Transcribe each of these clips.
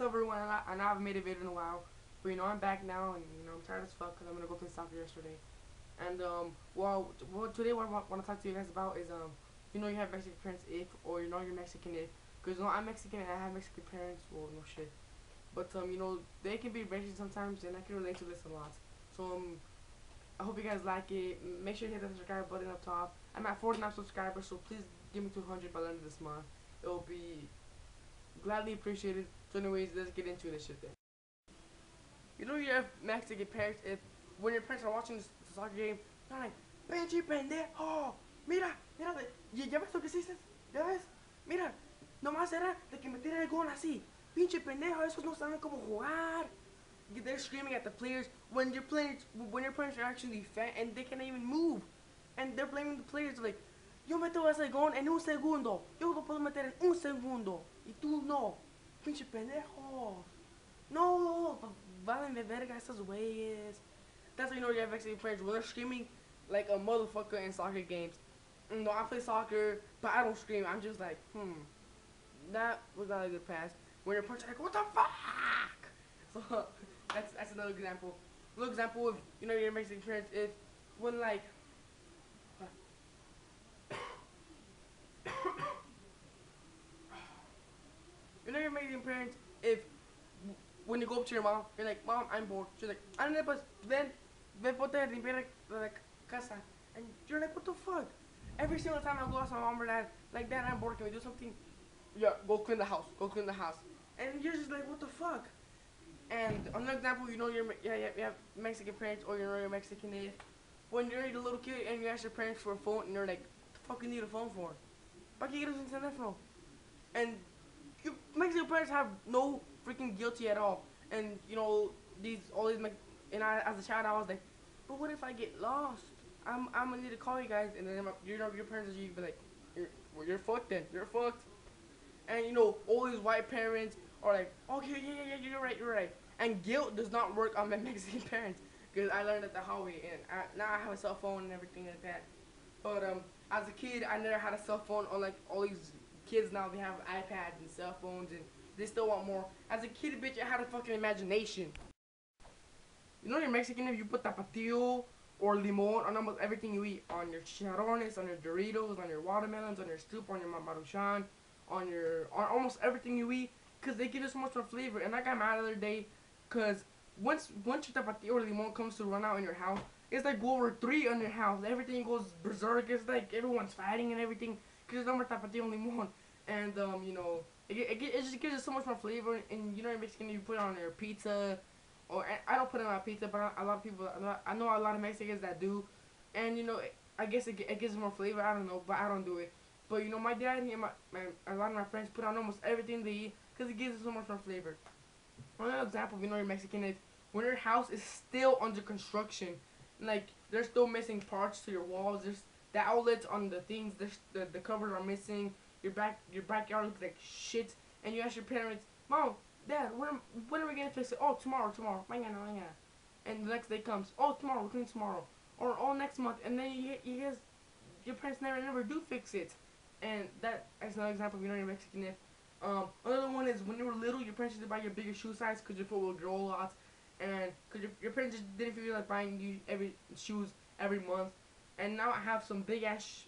what's up everyone? I know I haven't made a video in a while, but I'm back now, and I'm tired as fuck because I'm gonna go play soccer yesterday. And well today what I want to talk to you guys about is you have Mexican parents if, or you're Mexican if, because I'm Mexican and I have Mexican parents. Well, no shit, but they can be racist sometimes, and I can relate to this a lot. So I hope you guys like it. Make sure you hit that subscribe button up top. I'm at 49 subscribers, so please give me 200 by the end of this month. It will be gladly appreciated. So anyways, let's get into this shit then. You have Mexican parents if when your parents are watching this soccer game, they're like, pinche pendejo, mira, mira, ¿ya ves lo que hiciste? ¿Ya ves? Mira, nomás era de que metiera el gol así. Pinche pendejo, esos no saben cómo jugar. They're screaming at the players when your parents are actually fat and they can't even move. And they're blaming the players like, yo meto ese gol en un segundo. Yo lo puedo meter en un segundo. Y tú no. Pinche pendejo. No, valen de verga esas güeyes. That's how you have Mexican parents when they're screaming like a motherfucker in soccer games. No, I play soccer, but I don't scream. I'm just like, that was not a good pass. When your parents are like, what the fuck? So that's another example. Another example of your Mexican parents if when like your Mexican parents if when you go up to your mom, you're like, Mom, I'm bored. She's like, ande pues, ven ponte a limpiar la casa. And you're like, what the fuck? Every single time I go ask my mom or dad, like, Dad, I'm bored, can we do something? Yeah, go clean the house. Go clean the house. And you're just like, what the fuck? And another example, you have Mexican parents, or you're Mexican if when you're a little kid and you ask your parents for a phone and you're like, what the fuck you need a phone for? ¿Para qué quieres un teléfono? And you Mexican parents have no freaking guilty at all. And and I, as a child, I was like, but what if I get lost? I'm gonna need to call you guys, and then your parents are be like, you're fucked then. You're fucked. And all these white parents are like, okay, yeah, you're right. And guilt does not work on my Mexican parents, because I learned it the hard way, and now I have a cell phone and everything like that. But as a kid, I never had a cell phone. Unlike all these kids now, they have iPads and cell phones, and they still want more. As a kid, bitch, I had a fucking imagination. You're Mexican if you put tapatio or limon on almost everything you eat. On your chicharrones, on your Doritos, on your watermelons, on your soup, on your maruchan, on almost everything you eat, because they give it so much more flavor. And I got mad the other day, because once your tapatio or limon comes to run out in your house, it's like World War III on your house. Everything goes berserk. It's like everyone's fighting and everything, because there's no more tapatio and limon. And it just gives it so much more flavor. And you're Mexican, you put it on your pizza. Or I don't put it on my pizza, but a lot of people, I know a lot of Mexicans that do, and I guess it gives more flavor. I don't know, but I don't do it. But my dad and a lot of my friends put on almost everything they eat because it gives it so much more flavor. Another example of you're Mexican is when your house is still under construction, like there's still missing parts to your walls. There's the outlets on the things. The covers are missing. Your backyard looks like shit, and you ask your parents, Mom, Dad, when are we gonna fix it? Oh, tomorrow. Mañana. And the next day comes. Oh, tomorrow. We'll clean tomorrow. Or oh, next month. And then your parents never do fix it. And that's another example of you're Mexican if. Another one is when you were little, your parents used to buy you a bigger shoe size because your foot will grow a lot, and because your parents just didn't feel like buying you shoes every month. And now I have some big ass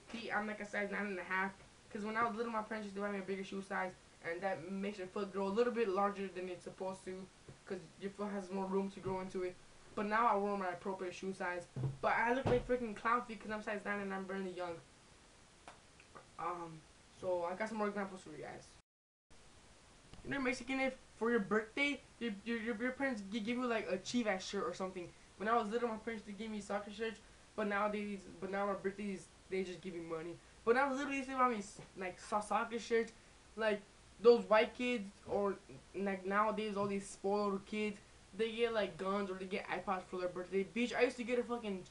feet. I'm like a size 9.5. Because when I was little, my parents used to buy me a bigger shoe size, and that makes your foot grow a little bit larger than it's supposed to, because your foot has more room to grow into it. But now I wear my appropriate shoe size. But I look like freaking clown feet because I'm size 9 and I'm barely young. So I got some more examples for you guys. Mexican if for your birthday, your parents give you like a Chivas shirt or something. When I was little, my parents did give me soccer shirts, but now my birthdays, they just give me money. But I was literally used to buy me like soccer shirts, like those white kids, or like nowadays all these spoiled kids, they get like guns or they get iPods for their birthday. Bitch, I used to get a fucking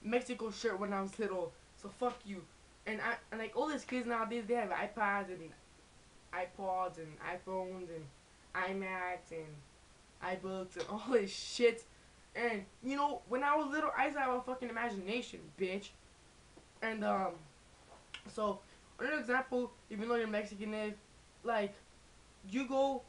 Mexico shirt when I was little, so fuck you. And like all these kids nowadays, they have iPads and iPods and iPhones and iMacs and iBooks and all this shit. And when I was little, I used to have a fucking imagination, bitch. And so another example, even though you're Mexican, is like you go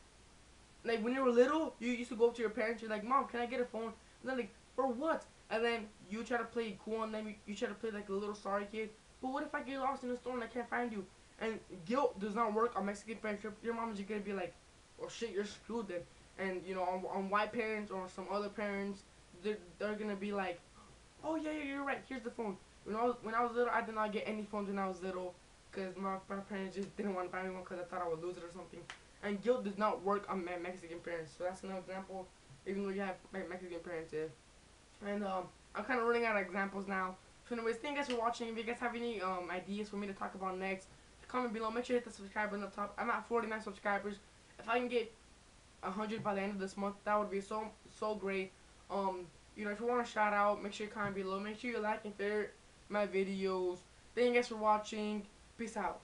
like when you were little, you used to go up to your parents. You're like, "Mom, can I get a phone?" And they're like, "For what?" And then you try to play cool, and then you try to play like a little sorry kid. But what if I get lost in the store and I can't find you? And guilt does not work on Mexican parents. Your mom is just gonna be like, "Oh shit, you're screwed then." And you know, on white parents or some other parents, they're gonna be like, "Oh yeah, yeah, you're right. Here's the phone." When I was little, I did not get any phones when I was little, cause my parents just didn't want to buy me one, cause I thought I would lose it or something. And guilt does not work on Mexican parents. So that's another example. Even though you have Mexican parents, yeah. And I'm kind of running out of examples now. So anyways, thank you guys for watching. If you guys have any ideas for me to talk about next, comment below. Make sure you hit the subscribe button up top. I'm at 49 subscribers. If I can get 100 by the end of this month, that would be so great. Um, if you want a shout out, make sure you comment below. Make sure you like and favorite my videos. Thank you guys for watching. Peace out.